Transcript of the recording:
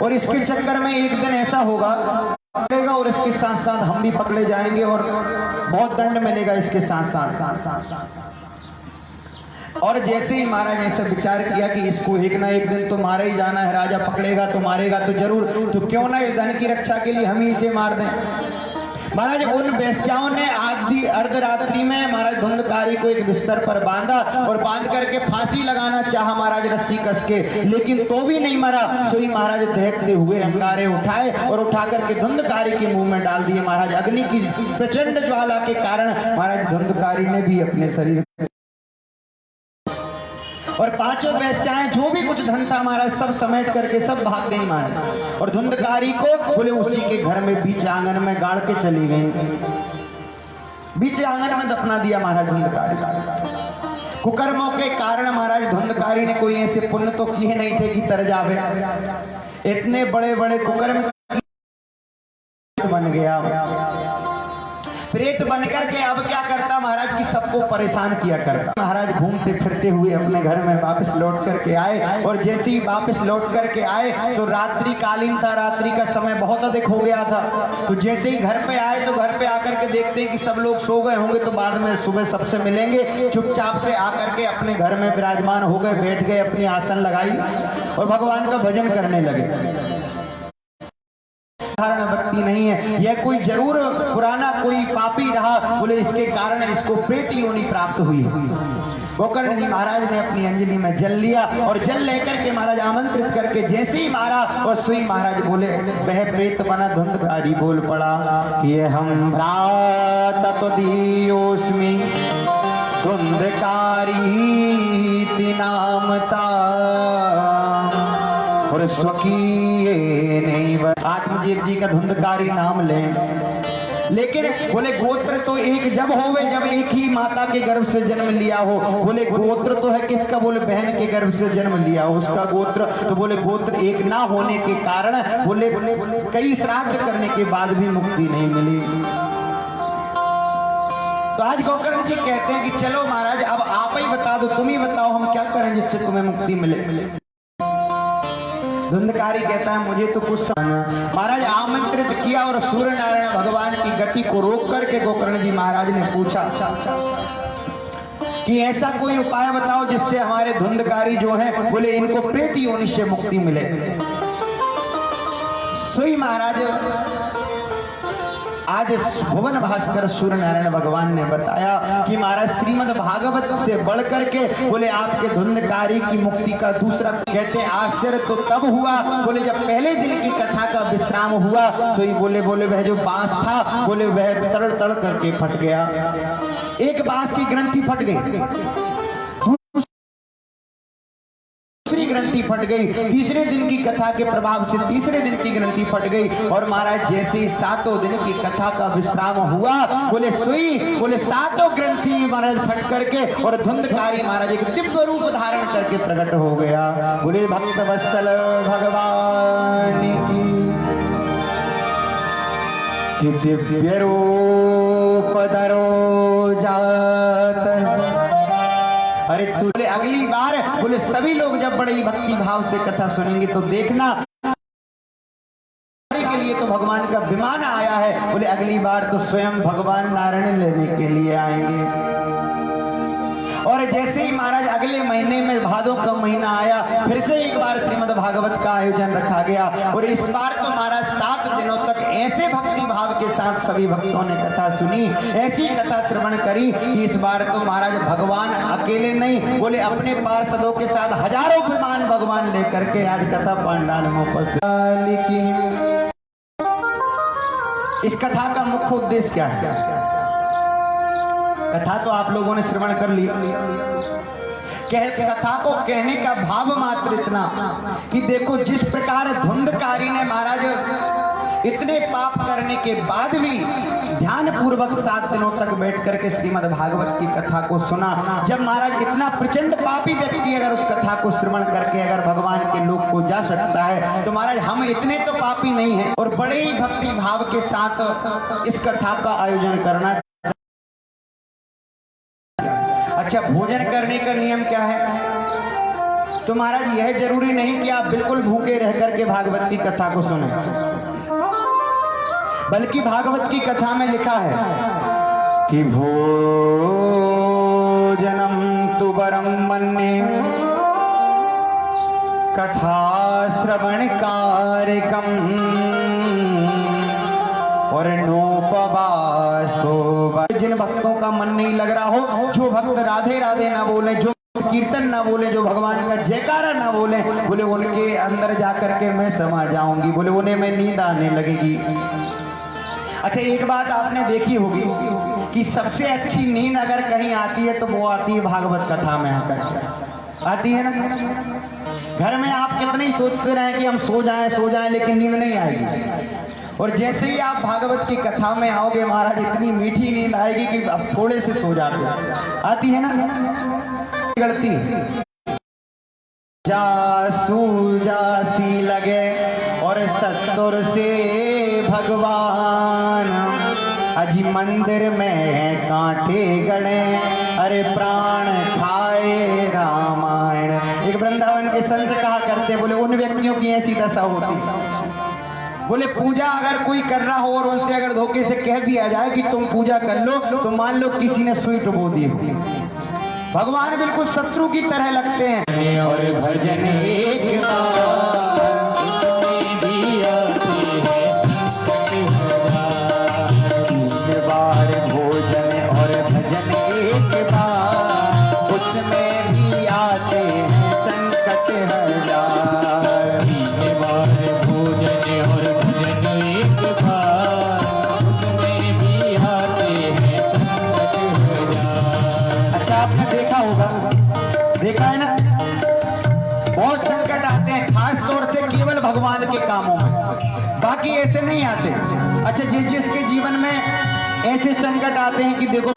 और इसके चक्कर में एक दिन ऐसा होगा पकड़ेगा और इसके साथ साथ हम भी पकड़े जाएंगे और बहुत दंड मिलेगा इसके साथ साथ। और जैसे ही महाराज ऐसा विचार किया कि इसको एक ना एक दिन तो मारा ही जाना है, राजा पकड़ेगा तो मारेगा तो जरूर, तो क्यों ना इस धन की रक्षा के लिए हम ही इसे मार दें। महाराज उन वेश्याओं ने आधी अर्धरात्रि में महाराज धुंधकारी को एक बिस्तर पर बांधा और बांध करके फांसी लगाना चाहा महाराज रस्सी कस के, लेकिन तो भी नहीं मरा। सोई महाराज दहकते हुए अंगारे उठाए और उठा करके धुंधकारी के मुंह में डाल दिए। महाराज अग्नि की प्रचंड ज्वाला के कारण महाराज धुंधकारी ने भी अपने शरीर और पांचों वेश्याएं जो भी कुछ धन था महाराज सब समेट करके सब भाग गई महाराज। और धुंधकारी को बोले उसी के घर में बीच आंगन में गाड़ के चली गई, बीच आंगन में दफना दिया महाराज धुंधकारी। कुकर्मों के कारण महाराज धुंधकारी ने कोई ऐसे पुण्य तो किए नहीं थे कि तर जावे, इतने बड़े बड़े कुकर्म बन गया, प्रेत बनकर के अब क्या करता महाराज कि सबको परेशान किया करता। महाराज घूमते फिरते हुए अपने घर में वापस लौट करके आए और जैसे ही वापस लौट करके आए तो रात्रि कालीन था, रात्रि का समय बहुत अधिक हो गया था। तो जैसे ही घर पे आए तो घर पे आकर के देखते हैं कि सब लोग सो गए होंगे, तो बाद में सुबह सबसे मिलेंगे। चुपचाप से आकर के अपने घर में विराजमान हो गए, बैठ गए, अपनी आसन लगाई और भगवान का भजन करने लगे। साधारण व्यक्ति नहीं है यह, कोई जरूर पुराना कोई पापी रहा, बोले इसके कारण इसको प्रेत योनि प्राप्त हुई। गोकर्ण जी महाराज ने अपनी अंजलि में जल लिया और जल लेकर के महाराज आमंत्रित करके जैसे ही मारा और सुई महाराज बोले वह प्रेत बना। धुंधकारी बोल पड़ा कि ये हम भ्रात तो दियोस्मि धुंधकारी नामता और स्वकीय नहीं। आत्मजीव जी का धुंधकारी नाम लें, लेकिन बोले गोत्र तो एक जब होवे जब एक ही माता के गर्भ से जन्म लिया हो। बोले गोत्र तो है किसका, बोले बहन के गर्भ से जन्म लिया हो उसका गोत्र। तो बोले गोत्र एक ना होने के कारण बोले कई श्राद्ध करने के बाद भी मुक्ति नहीं मिली। तो आज गोकर्ण जी कहते हैं कि चलो महाराज अब आप ही बता दो, तुम ही बताओ हम क्या करें जिससे तुम्हें मुक्ति मिले। धुंधकारी कहता है मुझे तो कुछ महाराज आमंत्रित किया और सूर्य नारायण भगवान की गति को रोक करके गोकर्ण जी महाराज ने पूछा कि ऐसा कोई उपाय बताओ जिससे हमारे धुंधकारी जो हैं बोले इनको प्रेत योनि से मुक्ति मिले। सोई महाराज आज भुवन भास्कर सूर्य नारायण भगवान ने बताया कि महाराज श्रीमद् भागवत से बढ़कर के बोले आपके धुंधकारी की मुक्ति का दूसरा। कहते हैं आश्चर्य तो तब हुआ बोले जब पहले दिन की कथा का विश्राम हुआ। तो ही बोले वह जो बांस था बोले वह तड़ तड़ करके फट गया, एक बांस की ग्रंथि फट गई, ग्रंथि फट गई, तीसरे दिन की कथा के प्रभाव से तीसरे दिन की ग्रंथि फट गई। और महाराज जैसे ही सातों दिन की कथा का विश्राम हुआ बोले सुई बोले सातों ग्रंथि महाराज फट करके और धुंधकारी महाराज एक दिव्य रूप धारण करके प्रकट हो गया। बोले भक्त वत्सल भगवान की दिव्य रूप धरो जात। अरे बोले अगली बार बोले सभी लोग जब बड़े भक्ति भाव से कथा सुनेंगे तो देखना के लिए तो भगवान का विमान आया है। बोले अगली बार तो स्वयं भगवान नारायण लेने के लिए आएंगे। और जैसे ही महाराज अगले महीने में भादों का महीना आया फिर से एक बार श्रीमद् भागवत का आयोजन रखा गया। और इस बार तो महाराज 7 दिनों तक ऐसे भक्ति भाव के साथ सभी भक्तों ने कथा सुनी, ऐसी कथा श्रवण करी कि इस बार तो महाराज भगवान अकेले नहीं बोले अपने पार्षदों के साथ हजारों विमान भगवान लेकर के आज कथा पंडाल में उपस्थित। इस कथा का मुख्य उद्देश्य क्या है? कथा तो आप लोगों ने श्रवण कर ली, कथा को कहने का भाव मात्र इतना कि देखो जिस प्रकार धुंधकारी ने महाराज इतने पाप करने के बाद भी ध्यान पूर्वक 7 दिनों तक बैठ करके श्रीमद् भागवत की कथा को सुना। जब महाराज इतना प्रचंड पापी व्यक्ति अगर उस कथा को श्रवण करके अगर भगवान के लोक को जा सकता है तो महाराज हम इतने तो पापी नहीं हैं और बड़े ही भक्ति भाव के साथ इस कथा का आयोजन करना। अच्छा भोजन करने का नियम क्या है? तो महाराज यह जरूरी नहीं कि आप बिल्कुल भूखे रह करके भागवत की कथा को सुने, बल्कि भागवत की कथा में लिखा है कि भोजनम तु वरम मन्ये कथा श्रवण कारकम और नोपवासो। जिन भक्तों का मन नहीं लग रहा हो, जो भक्त राधे राधे ना बोले, जो कीर्तन ना बोले, जो भगवान का जयकारा ना बोले, बोले उनके अंदर जाकर के मैं समा जाऊंगी, बोले उन्हें मैं नींद आने लगेगी। अच्छा, एक बात आपने देखी होगी कि सबसे अच्छी नींद अगर कहीं आती है तो वो आती है भागवत कथा में आकर आती है ना। घर में आप कितने ही सोचते रहे कि हम सो जाएं लेकिन नींद नहीं आएगी, और जैसे ही आप भागवत की कथा में आओगे महाराज इतनी मीठी नींद आएगी कि अब थोड़े से सो जाते। आती है ना गलती। जासू जासी लगे और सत्तुर से भगवान अजी मंदिर में कांटे गड़े, अरे प्राण खाए रामायण। एक वृंदावन के संत कहा करते, बोले उन व्यक्तियों की ऐसी दशा होती, बोले पूजा अगर कोई कर रहा हो और उनसे अगर धोखे से कह दिया जाए कि तुम पूजा कर लो, तो मान लो किसी ने सुई डुबो दी, भगवान बिल्कुल शत्रु की तरह लगते हैं। और भजन एक बार भोजन और भजन एक बार, उसमें भी आते हैं संकट हजार। बार भोजन और भजन एक बार, उसमें भी आते हैं संकट हजार। अच्छा, आपने देखा होगा, देखा है ना, बहुत संकट आते हैं खास तौर से केवल भगवान के कामों में, बाकी ऐसे नहीं आते। अच्छा, जिसके जीवन में ऐसे संकट आते हैं कि देखो